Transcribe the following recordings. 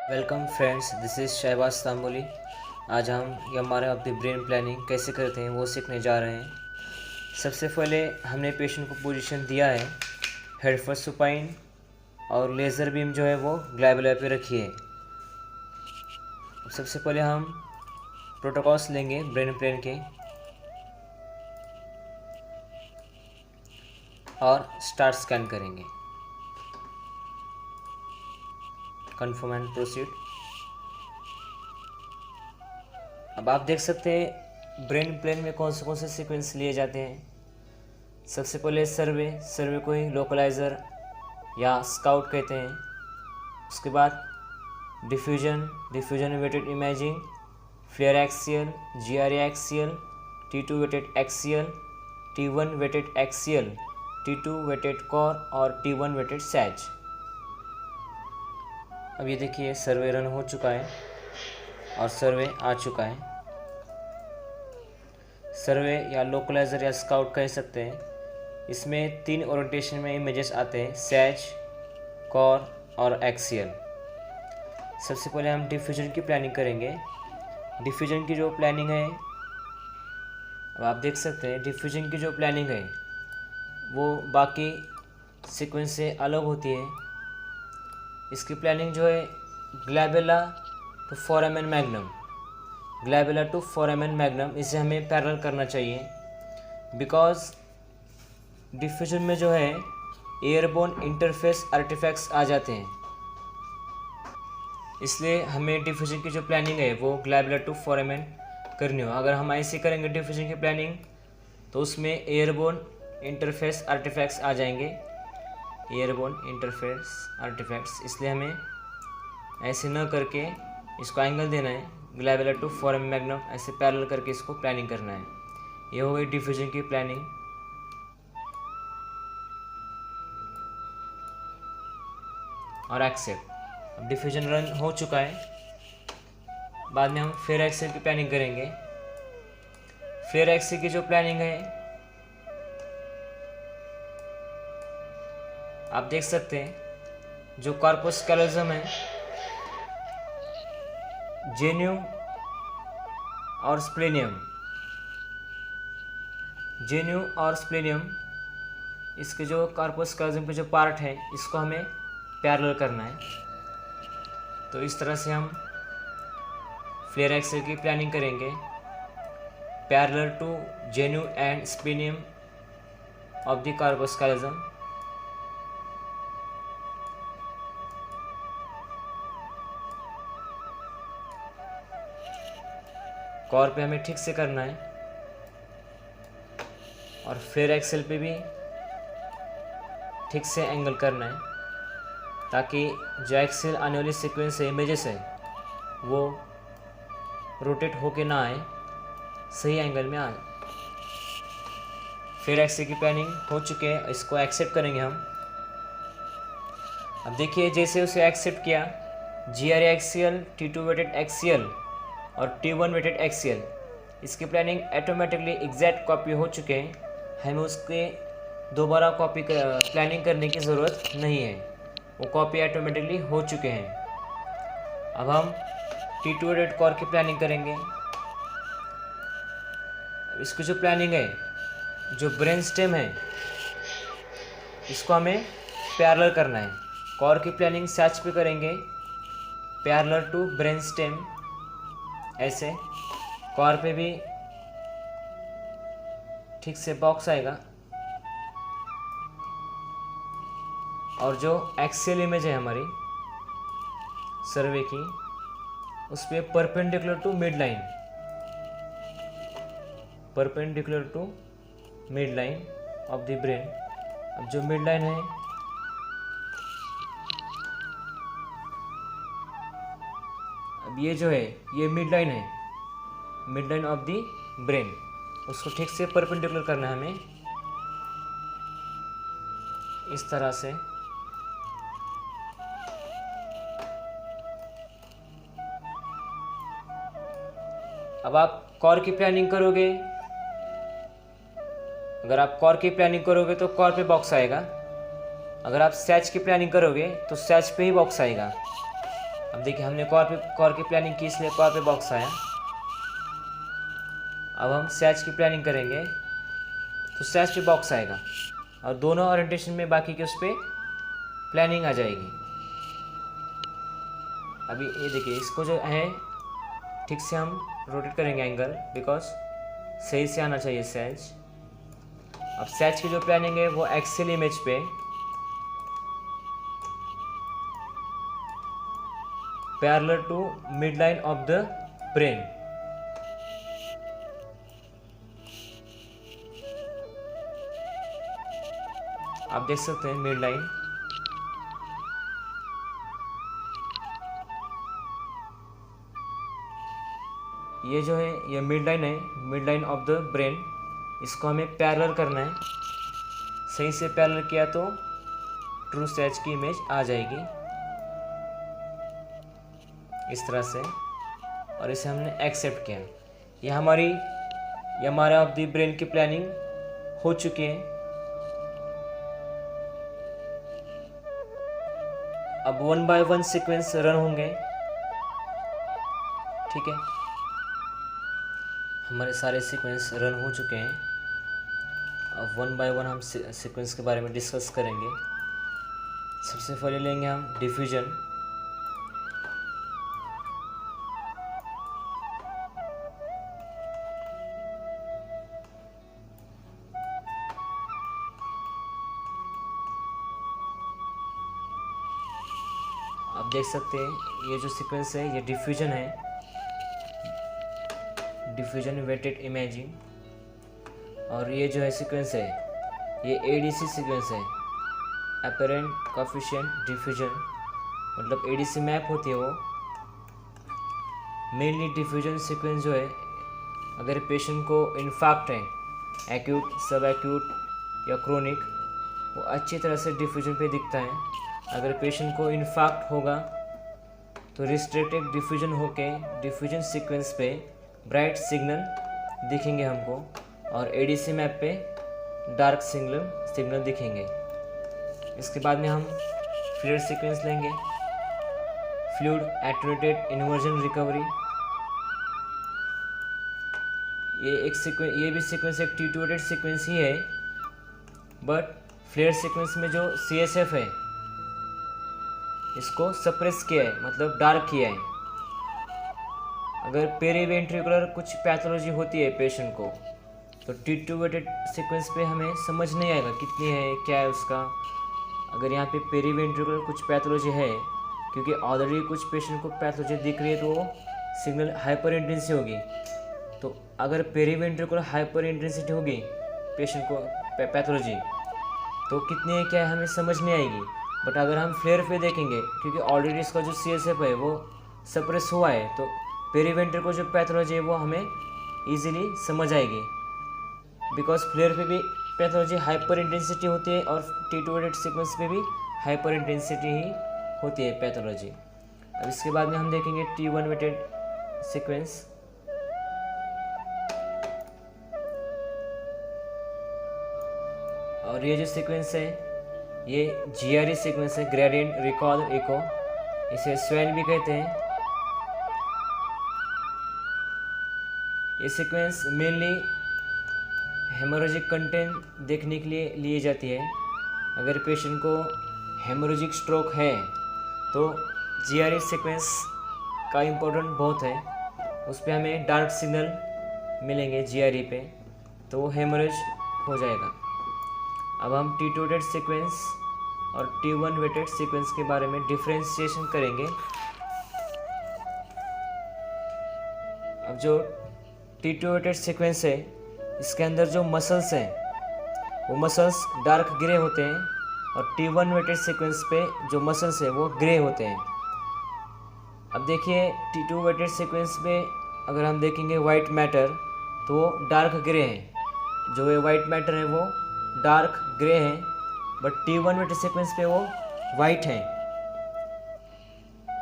Welcome friends, this is Shahbaz Tamboli. आज हम हमारे ऑफ द ब्रेन प्लानिंग कैसे करते हैं वो सीखने जा रहे हैं। सबसे पहले हमने पेशेंट को पोजीशन दिया है, हेड फर्स्ट सुपाइन और लेज़र बीम जो है वो ग्लैबुला पे रखी है। सबसे पहले हम प्रोटोकॉल्स लेंगे ब्रेन प्लान के और स्टार्ट स्कैन करेंगे। Confirm and proceed. अब आप देख सकते हैं ब्रेन प्लेन में कौन से सीक्वेंस लिए जाते हैं। सबसे पहले सर्वे को ही लोकलाइज़र या स्काउट कहते हैं। उसके बाद diffusion weighted imaging, flair axial, GRA axial, T2 weighted axial, T1 weighted axial, T2 weighted core और T1 वेटेड सैज। अब ये देखिए सर्वे रन हो चुका है और सर्वे आ चुका है। सर्वे या लोकलाइजर या स्काउट कह सकते हैं। इसमें 3 ओरिएंटेशन में इमेजेस आते हैं, सैज, कोर और एक्सियल। सबसे पहले हम डिफ्यूजन की प्लानिंग करेंगे। डिफ्यूजन की जो प्लानिंग है, अब आप देख सकते हैं डिफ्यूजन की जो प्लानिंग है वो बाकी सीक्वेंस से अलग होती है। इसकी प्लानिंग जो है glabella to foramen magnum, glabella to foramen magnum, इसे हमें पैरेलल करना चाहिए। बिकॉज डिफ्यूजन में जो है एयरबोर्न इंटरफेस आर्टिफैक्ट्स आ जाते हैं, इसलिए हमें डिफ्यूजन की जो प्लानिंग है वो ग्लैबुला टू फोरामेन करनी हो। अगर हम ऐसे करेंगे डिफ्यूजन की प्लानिंग तो उसमें एयरबोर्न इंटरफेस आर्टिफैक्ट्स आ जाएंगे, एयरबोर्न इंटरफेस आर्टिफैक्ट्स। इसलिए हमें ऐसे न करके इसको एंगल देना है, ग्लैबुला टू फोरामेन मैग्नम ऐसे पैरेलल करके इसको प्लानिंग करना है। ये हो गई डिफ्यूजन की प्लानिंग। और एक्सेप्ट। अब डिफ्यूजन रन हो चुका है, बाद में हम फ्लेयर एक्सियल की प्लानिंग करेंगे। फ्लेयर एक्सियल की जो प्लानिंग है आप देख सकते हैं, जो कॉर्पस कैलोजम है, जेन्यू और स्प्लेनियम, इसके जो कॉर्पस कैलोजम के जो पार्ट है इसको हमें पैरेलल करना है। तो इस तरह से हम फ्लेयर एक्सियल की प्लानिंग करेंगे, parallel to genu and splenium of the corpus callosum. Core पे हमें ठीक से करना है और फ्लेयर एक्सियल पे भी ठीक से एंगल करना है, ताकि जो एक्सियल आने वाली सीक्वेंस है, इमेजेस है, वो रोटेट होके ना आए, सही एंगल में आए। फ्लेयर एक्सियल की प्लानिंग हो चुके हैं, इसको एक्सेप्ट करेंगे हम। अब देखिए जैसे उसे एक्सेप्ट किया, GRA axial, T2 weighted axial और T1 वेटेड एक्सियल, इसकी प्लानिंग ऑटोमेटिकली एग्जैक्ट कॉपी हो चुके हैं। हमें उसके दोबारा कॉपी प्लानिंग करने की ज़रूरत नहीं है, वो कॉपी ऑटोमेटिकली हो चुके हैं। अब हम T2 वेटेड कोर की प्लानिंग करेंगे। इसकी जो प्लानिंग है, जो ब्रेन स्टेम है, इसको हमें पैरेलल करना है। कोर की प्लानिंग सैच पे करेंगे, पैरेलल टू ब्रेन स्टेम, ऐसे कोर पे भी ठीक से बॉक्स आएगा। और जो एक्सियल इमेज है हमारी सर्वे की, उस पर perpendicular to mid line of the brain. अब जो मिड लाइन है, अब ये जो है ये mid line of the brain, उसको ठीक से परपेंडिकुलर करना है हमें, इस तरह से। अब आप कोर की प्लानिंग करोगे, अगर आप कोर की प्लानिंग करोगे तो कोर पे बॉक्स आएगा। अगर आप सैच की प्लानिंग करोगे तो सैच पे ही बॉक्स आएगा। अब देखिए हमने कॉर की प्लानिंग की, इसलिए कॉर पे बॉक्स आया। अब हम सैच की प्लानिंग करेंगे तो सैच पे बॉक्स आएगा, और दोनों ओरिएंटेशन में बाकी के उस पर प्लानिंग आ जाएगी। अभी ये देखिए, इसको जो है ठीक से हम रोटेट करेंगे एंगल, बिकॉज सही से आना चाहिए सैच। अब सैच की जो प्लानिंग है वो एक्सेल इमेज पे parallel to mid line of the brain. आप देख सकते हैं मिड लाइन, ये जो है ये मिड लाइन है, mid line of the brain. इसको हमें पैरेलल करना है। सही से पैरेलल किया तो ट्रू सैच की इमेज आ जाएगी इस तरह से, और इसे हमने एक्सेप्ट किया। ये हमारा ऑफ द ब्रेन की प्लानिंग हो चुकी है। अब 1 बाय 1 सीक्वेंस रन होंगे। ठीक है, हमारे सारे सीक्वेंस रन हो चुके हैं। अब 1 बाय 1 हम सीक्वेंस के बारे में डिस्कस करेंगे। सबसे पहले लेंगे हम डिफ्यूजन। आप देख सकते हैं ये जो सीक्वेंस है ये डिफ्यूजन है, डिफ्यूजन वेटेड इमेजिंग। और ये जो है सीक्वेंस है ये एडीसी सीक्वेंस है, अपेरेंट कोएफिशिएंट डिफ्यूजन, मतलब एडीसी मैप होती है वो। मेनली डिफ्यूजन सीक्वेंस जो है, अगर पेशेंट को इन्फार्क्ट है, एक्यूट, सब एक्यूट या क्रोनिक, वो अच्छी तरह से डिफ्यूजन पे दिखता है। अगर पेशेंट को इन्फार्क्ट होगा तो रिस्ट्रिक्टेड डिफ्यूजन होके डिफ्यूजन सीक्वेंस पे ब्राइट सिग्नल दिखेंगे हमको, और एडीसी मैप पे डार्क सिग्नल दिखेंगे। इसके बाद में हम फ्लूइड सीक्वेंस लेंगे, फ्लूइड एटेन्यूएटेड इन्वर्जन रिकवरी। ये भी सीक्वेंस एक टिट्यूएटेड सीक्वेंस ही है, बट फ्लेयर सीक्वेंस में जो CSF है इसको सप्रेस किया है, मतलब डार्क किया है। अगर पेरीवेंट्रिकुलर कुछ पैथोलॉजी होती है पेशेंट को, तो टिट्यूएटेड सीक्वेंस पे हमें समझ नहीं आएगा कितनी है, क्या है उसका। अगर यहाँ पे पेरीवेंट्रिकुलर कुछ पैथोलॉजी है, क्योंकि ऑलरेडी कुछ पेशेंट को पैथोलॉजी दिख रही है तो वो सिग्नल हाइपर इंटेंसिटी होगी। तो अगर पेरीवेंट्रिकुलर हाइपर इंटेंसिटी होगी पेशेंट को पैथोलॉजी, तो कितनी है क्या है हमें समझ नहीं आएगी। बट अगर हम फ्लेयर पे देखेंगे, क्योंकि ऑलरेडी इसका जो CSF है वो सप्रेस हुआ है, तो पेरीवेंट्रिकुलर जो पैथोलॉजी है वो हमें इजीली समझ आएगी, बिकॉज फ्लेयर पे भी पैथोलॉजी हाइपर इंटेंसिटी होती है और टिट्यूएटेड सीक्वेंस पे भी हाइपर इंटेंसिटी ही होती है पैथोलॉजी। अब इसके बाद में हम देखेंगे T1 वेटेड सीक्वेंस। और ये जो सीक्वेंस है ये GRE सीक्वेंस है, ग्रेडियंट रिकॉल इको, इसे स्वेन भी कहते हैं। ये सीक्वेंस मेनली हेमोरेजिक कंटेंट देखने के लिए ली जाती है। अगर पेशेंट को हेमोरेजिक स्ट्रोक है तो GRE सीक्वेंस का इम्पोर्टेंट बहुत है, उस पर हमें डार्क सिग्नल मिलेंगे GRE पे, तो वो हेमोरेज हो जाएगा। अब हम टिट्यूएटेड सीक्वेंस और T1 वेटेड सीक्वेंस के बारे में डिफ्रेंशिएशन करेंगे। अब जो टिट्यूएटेड सीक्वेंस है इसके अंदर जो मसल्स हैं वो मसल्स डार्क ग्रे होते हैं, और T1 वेटेड सीक्वेंस पे जो मसल्स हैं वो ग्रे होते हैं। अब देखिए T2 वेटेड सीक्वेंस पे अगर हम देखेंगे वाइट मैटर तो वो डार्क ग्रे है, जो ये वाइट मैटर है वो डार्क ग्रे है, बट T1 वेटेड सीक्वेंस पे वो वाइट है।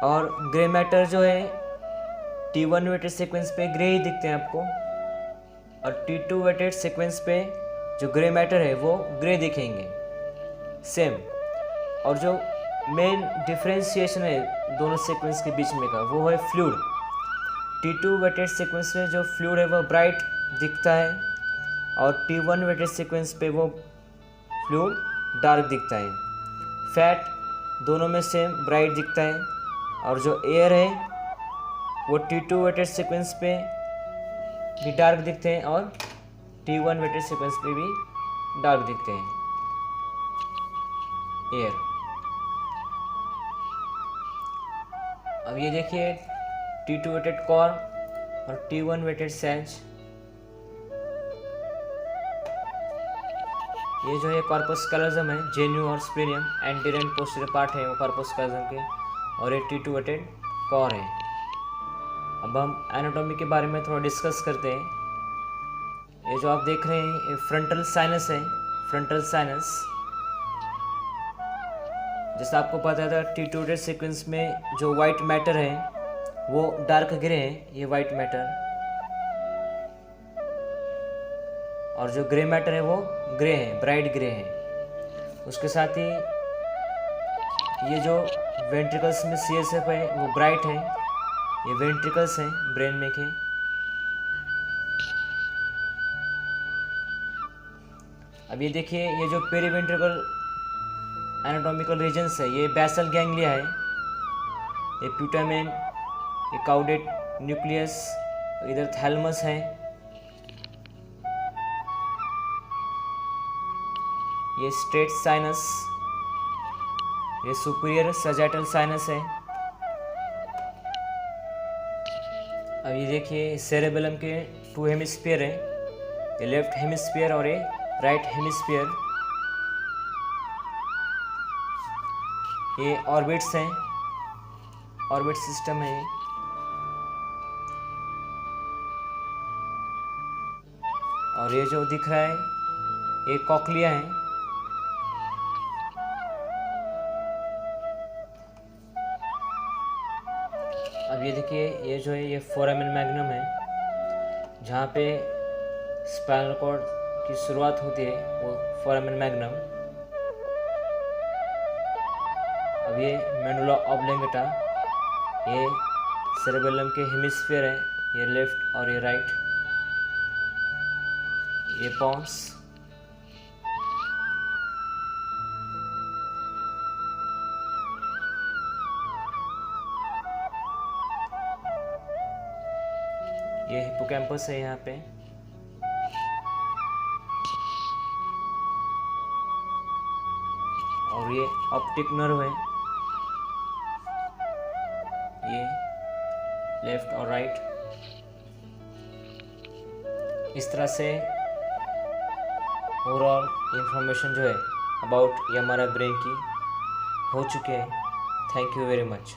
और ग्रे मैटर जो है T1 वेटेड सीक्वेंस पे ग्रे ही दिखते हैं आपको, और T2 वेटेड सीक्वेंस पे जो ग्रे मैटर है वो ग्रे दिखेंगे सेम। और जो मेन डिफ्रेंशिएशन है दोनों सीक्वेंस के बीच में का, वो है फ्लूइड। T2 वेटेड सीक्वेंस में जो फ्लूइड है वो ब्राइट दिखता है, और T1 वेटेड सीक्वेंस पे वो फ्लूइड डार्क दिखता है। फैट दोनों में सेम ब्राइट दिखता है, और जो एयर है वो T2 वेटेड सीक्वेंस पे भी डार्क दिखते हैं, और T1 वेटेड सीक्वेंस पे भी डार्क दिखते हैं एयर। अब ये देखिए T2 वेटेड कोर और T1 वेटेड सैज। ये जो है कॉर्पस कैलोजम है, जेन्यू और स्प्लेनियम, एंटीरियर एंड पोस्टीरियर पार्ट है वो कॉर्पस कैलोजम के, और ये T2 वेटेड कोर है। अब हम एनाटॉमी के बारे में थोड़ा डिस्कस करते हैं। ये जो आप देख रहे हैं ये फ्रंटल साइनस है, फ्रंटल साइनस। जैसा आपको पता था T2 वेटेड सीक्वेंस में जो वाइट मैटर है वो डार्क ग्रे है, ये वाइट मैटर, और जो ग्रे मैटर है वो ग्रे है, ब्राइट ग्रे है। उसके साथ ही ये जो वेंट्रिकल्स में CSF है वो ब्राइट है, ये वेंट्रिकल्स हैं ब्रेन में के। अब ये देखिए ये जो पेरीवेंट्रिकल एनाटॉमिकल रीजन्स है, ये बेसल गैंग्लिया है, ये प्यूटामेन, ये काउडेट न्यूक्लियस, इधर थैलमस है, ये स्ट्रेट साइनस, ये सुपीरियर सैजिटल साइनस है। अब ये देखिए सेरेबेलम के 2 हेमिस्फीयर है, ये लेफ्ट हेमिस्फीयर और ये राइट हेमिस्फीयर। ये ऑर्बिट्स हैं, ऑर्बिट सिस्टम है ये। और ये जो दिख रहा है ये कॉक्लिया है। अब ये देखिए ये जो है ये फोरामेन मैग्नम है, जहाँ पे स्पाइनल कॉर्ड की शुरुआत होती है वो फोरामेन मैग्नम। अब ये मेडुला ऑब्लिंगेटा, ये सेरेबेलम के हेमिस्फीयर है, ये लेफ्ट और ये राइट। ये पॉन्स, ये हिप्पोकैम्पस है यहाँ पे। और ये ऑप्टिक नर्व है, ये लेफ्ट और राइट। इस तरह से ओवरऑल इंफॉर्मेशन जो है अबाउट ये हमारा ब्रेन की हो चुके हैं। Thank you very much.